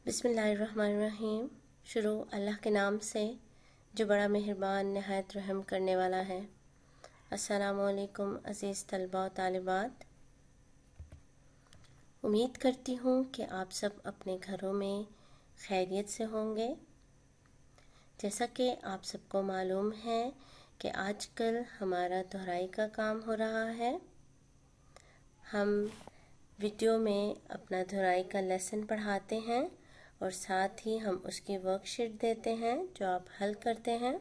بسم اللہ الرحمن الرحیم۔ شروع اللہ کے نام سے جو بڑا مہربان نہایت رحم کرنے والا ہے۔ السلام علیکم عزیز طلباء و طالبات، امید کرتی ہوں کہ آپ سب اپنے گھروں میں خیریت سے ہوں گے۔ جیسا کہ آپ سب کو معلوم ہے کہ آج کل ہمارا دہرائی کا کام ہو رہا ہے۔ ہم ویڈیو میں اپنا دہرائی کا لیسن پڑھاتے ہیں اور ساتھ ہی ہم اس کی ورک شیٹ دیتے ہیں جو آپ حل کرتے ہیں۔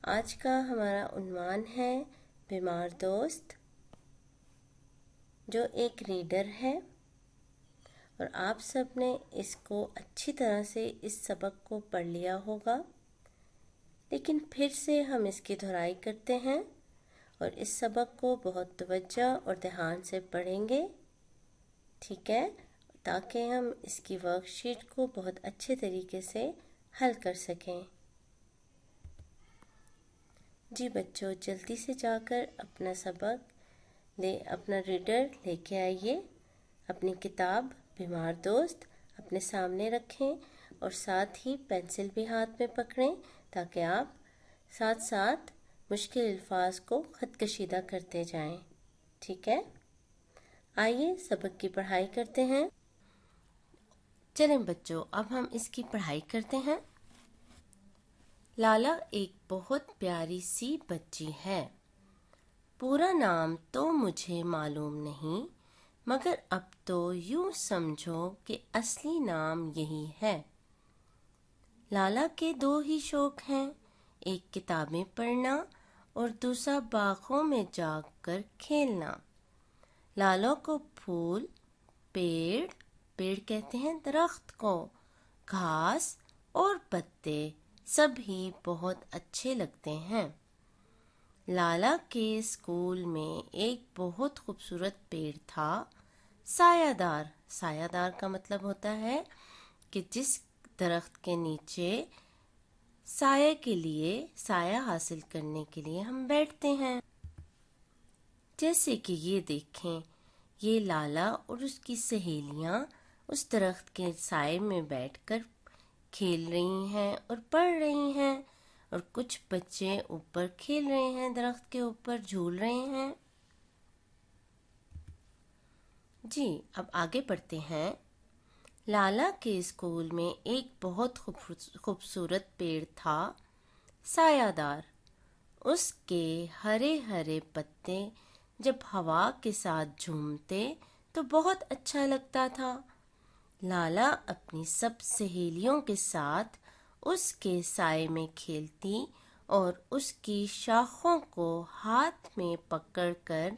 آج کا ہمارا عنوان ہے بیمار دوست، جو ایک ریڈر ہے، اور آپ سب نے اس کو اچھی طرح سے اس سبق کو پڑھ لیا ہوگا، لیکن پھر سے ہم اس کی دہرائی کرتے ہیں اور اس سبق کو بہت توجہ اور دھیان سے پڑھیں گے، ٹھیک ہے، تاکہ ہم اس کی ورک شیٹ کو بہت اچھے طریقے سے حل کر سکیں۔ جی بچوں، جلدی سے جا کر اپنا سبق اپنا ریڈر لے کے آئیے، اپنی کتاب بیمار دوست اپنے سامنے رکھیں اور ساتھ ہی پینسل بھی ہاتھ میں پکڑیں تاکہ آپ ساتھ ساتھ مشکل الفاظ کو خط کشیدہ کرتے جائیں، ٹھیک ہے؟ آئیے سبق کی پڑھائی کرتے ہیں۔ چلیں بچوں، اب ہم اس کی پڑھائی کرتے ہیں۔ لالا ایک بہت پیاری سی بچی ہے۔ پورا نام تو مجھے معلوم نہیں، مگر اب تو یوں سمجھو کہ اصلی نام یہی ہے۔ لالا کے دو ہی شوق ہیں، ایک کتابیں پڑھنا اور دوسرا باغوں میں جا کر کھیلنا۔ لالا کو پھول، پیڑ کہتے ہیں درخت کو، گھاس اور پتے سب ہی بہت اچھے لگتے ہیں۔ لالا کے اسکول میں ایک بہت خوبصورت پیڑ تھا، سایہ دار۔ سایہ دار کا مطلب ہوتا ہے کہ جس درخت کے نیچے سایہ کے لیے، سایہ حاصل کرنے کے لیے ہم بیٹھتے ہیں۔ جیسے کہ یہ دیکھیں، یہ لالا اور اس کی سہیلیاں اس درخت کے سائے میں بیٹھ کر کھیل رہی ہیں اور پڑھ رہی ہیں، اور کچھ بچے اوپر کھیل رہے ہیں، درخت کے اوپر جھول رہے ہیں۔ جی اب آگے پڑھتے ہیں۔ لالا کے اسکول میں ایک بہت خوبصورت پیڑ تھا، سایہ دار۔ اس کے ہرے ہرے پتے جب ہوا کے ساتھ جھومتے تو بہت اچھا لگتا تھا۔ لالا اپنی سب سہیلیوں کے ساتھ اس کے سائے میں کھیلتی اور اس کی شاخوں کو ہاتھ میں پکڑ کر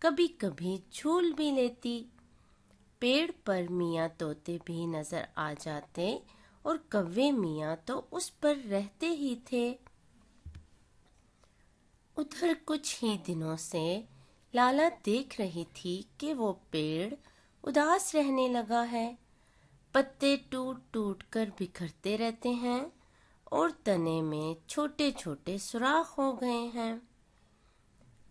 کبھی کبھی جھول بھی لیتی۔ پیڑ پر میاں طوطے بھی نظر آ جاتے اور کوے میاں تو اس پر رہتے ہی تھے۔ ادھر کچھ ہی دنوں سے لالا دیکھ رہی تھی کہ وہ پیڑ اداس رہنے لگا ہے، پتے ٹوٹ ٹوٹ کر بکھرتے رہتے ہیں اور تنے میں چھوٹے چھوٹے سوراخ ہو گئے ہیں۔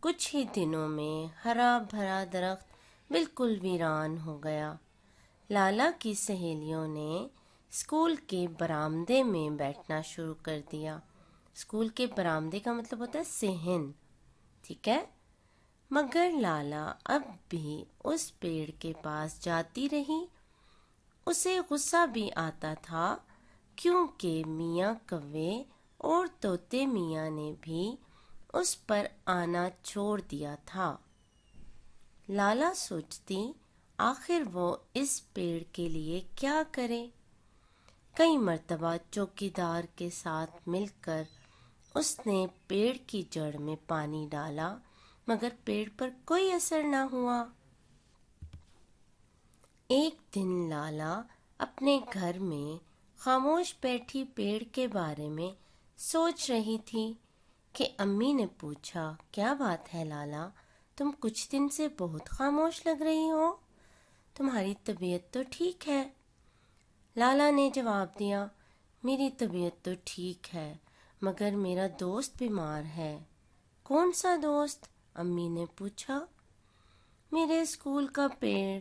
کچھ ہی دنوں میں ہرا بھرا درخت بالکل ویران ہو گیا۔ لالا کی سہیلیوں نے اسکول کے برآمدے میں بیٹھنا شروع کر دیا۔ اسکول کے برآمدے کا مطلب ہوتا ہے صحن، ٹھیک ہے؟ مگر لالا اب بھی اس پیڑ کے پاس جاتی رہی۔ اسے غصہ بھی آتا تھا کیونکہ میاں کوے اور طوطے میاں نے بھی اس پر آنا چھوڑ دیا تھا۔ لالا سوچتی آخر وہ اس پیڑ کے لیے کیا کرے۔ کئی مرتبہ چوکیدار کے ساتھ مل کر اس نے پیڑ کی جڑ میں پانی ڈالا، مگر پیڑ پر کوئی اثر نہ ہوا۔ ایک دن لالا اپنے گھر میں خاموش بیٹھی پیڑ کے بارے میں سوچ رہی تھی کہ امی نے پوچھا، کیا بات ہے لالا، تم کچھ دن سے بہت خاموش لگ رہی ہو، تمہاری طبیعت تو ٹھیک ہے؟ لالا نے جواب دیا، میری طبیعت تو ٹھیک ہے، مگر میرا دوست بیمار ہے۔ کون سا دوست؟ امی نے پوچھا۔ میرے اسکول کا پیڑ،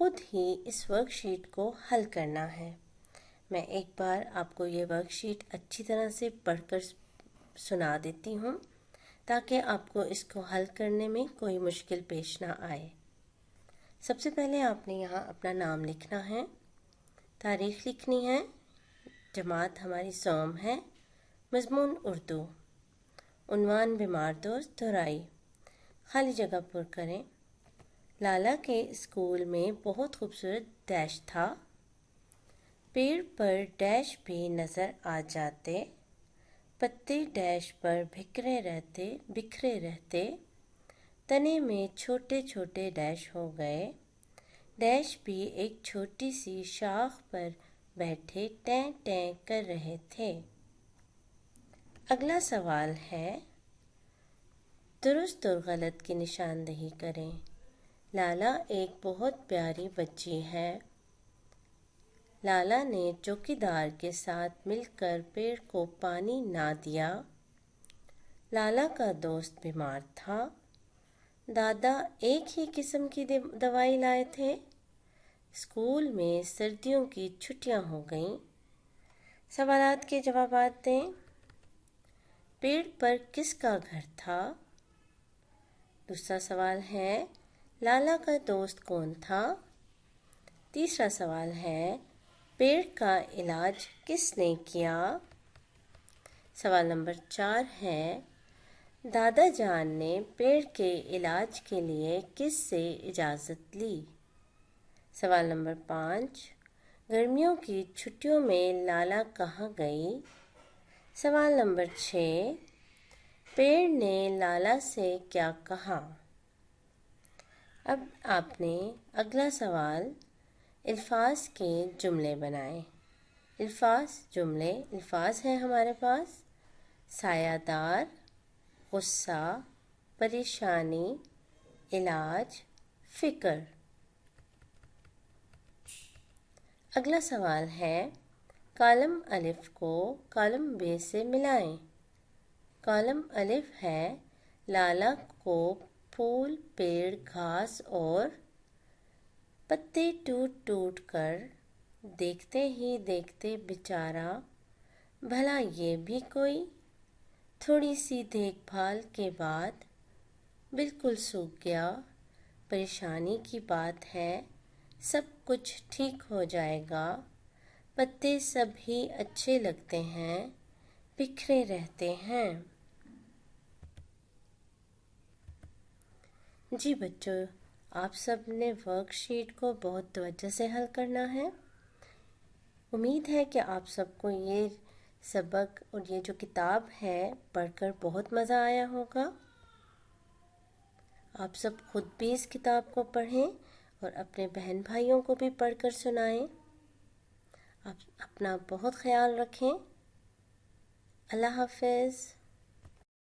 خود ہی اس ورک شیٹ کو حل کرنا ہے۔ میں ایک بار آپ کو یہ ورک شیٹ اچھی طرح سے پڑھ کر سنا دیتی ہوں تاکہ آپ کو اس کو حل کرنے میں کوئی مشکل پیش نہ آئے۔ سب سے پہلے آپ نے یہاں اپنا نام لکھنا ہے، تاریخ لکھنی ہے، جماعت ہماری سوم ہے، مضمون اردو، عنوان بیمار دوست دہرائی، خالی جگہ پر کریں۔ لالا کے اسکول میں بہت خوبصورت ڈیش تھا، پیڑ پر ڈیش بھی نظر آ جاتے، پتے ڈیش پر بکھرے رہتے، تنے میں چھوٹے چھوٹے ڈیش ہو گئے، ڈیش بھی ایک چھوٹی سی شاخ پر بیٹھے ٹیں ٹیں کر رہے تھے۔ اگلا سوال ہے، درست اور غلط کی نشاندہی کریں۔ لالا ایک بہت پیاری بچی ہے۔ لالا نے چوکیدار کے ساتھ مل کر پیڑ کو پانی نہ دیا۔ لالا کا دوست بیمار تھا۔ دادا ایک ہی قسم کی دوائی لائے تھے۔ اسکول میں سردیوں کی چھٹیاں ہو گئیں۔ سوالات کے جوابات دیں۔ پیڑ پر کس کا گھر تھا؟ دوسرا سوال ہے، لالا کا دوست کون تھا؟ تیسرا سوال ہے، پیڑ کا علاج کس نے کیا؟ سوال نمبر 4 ہے، دادا جان نے پیڑ کے علاج کے لیے کس سے اجازت لی؟ سوال نمبر 5، گرمیوں کی چھٹیوں میں لالا کہاں گئی؟ سوال نمبر 6، پیڑ نے لالا سے کیا کہا؟ اب آپ نے اگلا سوال، الفاظ کے جملے بنائیں۔ الفاظ ہیں ہمارے پاس، سایہ دار، غصہ، پریشانی، علاج، فکر۔ اگلا سوال ہے، کالم الف کو کالم ب سے ملائیں۔ کالم الف ہے، لالا کو پھول، پیڑ، گھاس اور پتے ٹوٹ ٹوٹ کر دیکھتے ہی دیکھتے بیچارہ، بھلا یہ بھی کوئی، تھوڑی سی دیکھ بھال کے بعد بالکل سوکھ گیا، پریشانی کی بات ہے، سب کچھ ٹھیک ہو جائے گا، پتے سب ہی اچھے لگتے ہیں، بکھرے رہتے ہیں۔ جی بچوں، آپ سب نے ورک شیٹ کو بہت توجہ سے حل کرنا ہے۔ امید ہے کہ آپ سب کو یہ سبق اور یہ جو کتاب ہے پڑھ کر بہت مزہ آیا ہوگا۔ آپ سب خود بھی اس کتاب کو پڑھیں اور اپنے بہن بھائیوں کو بھی پڑھ کر سنائیں۔ آپ اپنا بہت خیال رکھیں۔ اللہ حافظ۔